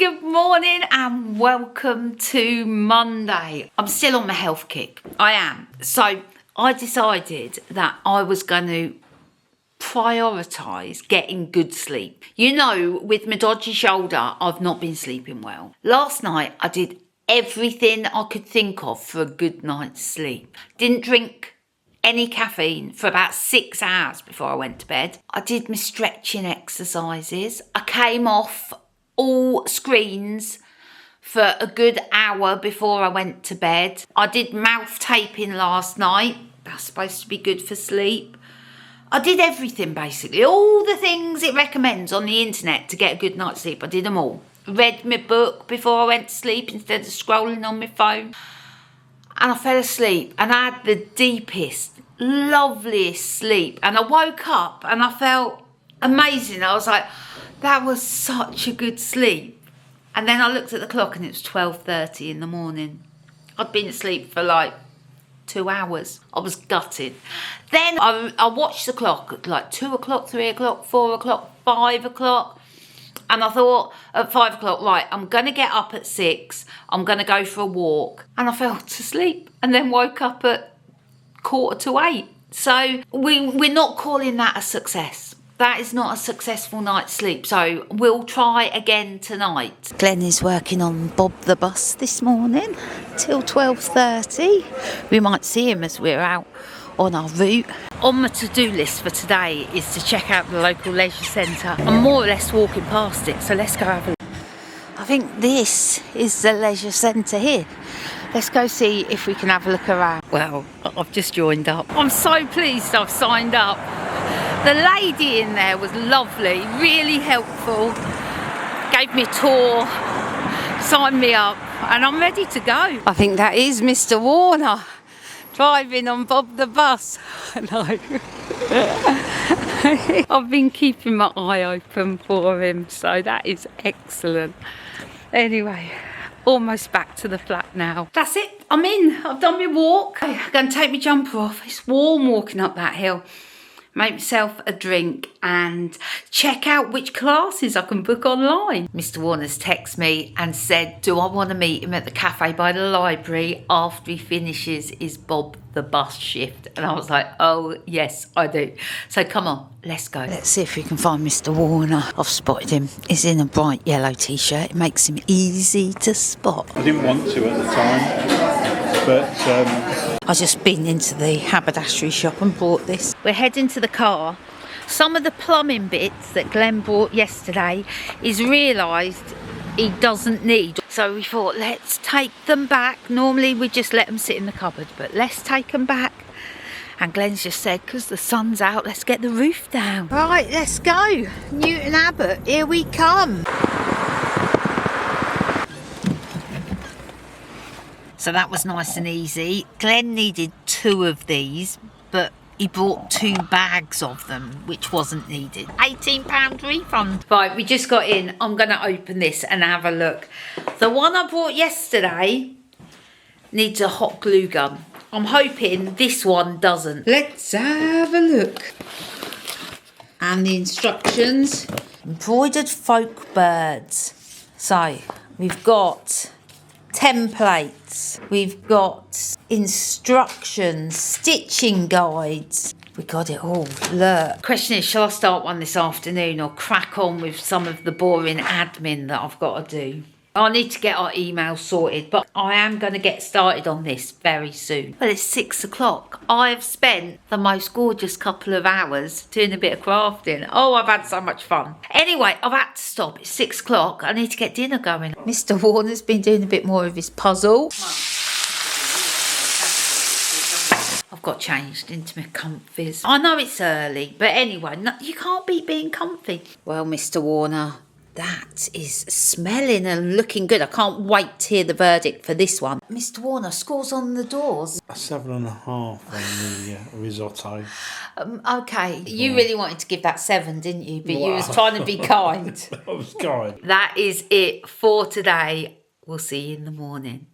Good morning and welcome to Monday. I'm still on my health kick. I am. So I decided that I was going to prioritise getting good sleep. You know, with my dodgy shoulder, I've not been sleeping well. Last night I did everything I could think of for a good night's sleep. Didn't drink any caffeine for about 6 hours before I went to bed. I did my stretching exercises. I came off all screens for a good hour before I went to bed. I did mouth taping last night. That's supposed to be good for sleep. I did everything basically. All the things it recommends on the internet to get a good night's sleep. I did them all. Read my book before I went to sleep instead of scrolling on my phone. And I fell asleep and I had the deepest, loveliest sleep. And I woke up and I felt amazing. I was like, that was such a good sleep. And then I looked at the clock and it was 12:30 in the morning. I'd been asleep for like 2 hours. I was gutted. Then I watched the clock at like 2 o'clock, 3 o'clock, 4 o'clock, 5 o'clock. And I thought at 5 o'clock, right, I'm going to get up at 6. I'm going to go for a walk. And I fell to sleep and then woke up at 7:45. So we're not calling that a success. That is not a successful night's sleep. So we'll try again tonight. Glenn is working on Bob the bus this morning till 12:30. We might see him as we're out on our route. On my to-do list for today is to check out the local leisure centre. I'm more or less walking past it, so let's go have a look. I think this is the leisure centre here. Let's go see if we can have a look around. Well, I've just joined up. I'm so pleased I've signed up. The lady in there was lovely, really helpful, gave me a tour, signed me up, and I'm ready to go. I think that is Mr. Warner driving on Bob the bus. No. I've been keeping my eye open for him, so that is excellent. Anyway, almost back to the flat now. That's it, I'm in. I've done my walk. I'm going to take my jumper off. It's warm walking up that hill. Make myself a drink and check out which classes I can book online. Mr. Warner's texted me and said, do I want to meet him at the cafe by the library after he finishes his Bob the bus shift? And I was like, oh yes, I do. So come on, let's go. Let's see if we can find Mr. Warner. I've spotted him. He's in a bright yellow t-shirt. It makes him easy to spot. I didn't want to at the time, but I've just been into the haberdashery shop and bought this. We're heading to the car. Some of the plumbing bits that Glenn bought yesterday, he's realised he doesn't need. So we thought, let's take them back. Normally we just let them sit in the cupboard, but let's take them back. And Glenn's just said, because the sun's out, let's get the roof down. Right, let's go. Newton Abbot, here we come. So that was nice and easy. Glenn needed 2 of these, but he brought 2 bags of them, which wasn't needed. £18 refund. Right, we just got in. I'm going to open this and have a look. The one I brought yesterday needs a hot glue gun. I'm hoping this one doesn't. Let's have a look. And the instructions. Embroidered folk birds. So we've got templates, we've got instructions, stitching guides, we got it all. Look. Question is, shall I start one this afternoon or crack on with some of the boring admin that I've got to do? I need to get our emails sorted, but I am going to get started on this very soon. Well, it's 6 o'clock. I've spent the most gorgeous couple of hours doing a bit of crafting. Oh, I've had so much fun. Anyway, I've had to stop. It's 6 o'clock. I need to get dinner going. Mr. Warner's been doing a bit more of his puzzle. I've got changed into my comfies. I know it's early, but anyway, no, you can't beat being comfy. Well, Mr. Warner, that is smelling and looking good. I can't wait to hear the verdict for this one. Mr. Warner, scores on the doors. a 7.5 on the risotto. Okay, you really wanted to give that 7, didn't you? But you was trying to be kind. I was kind. That is it for today. We'll see you in the morning.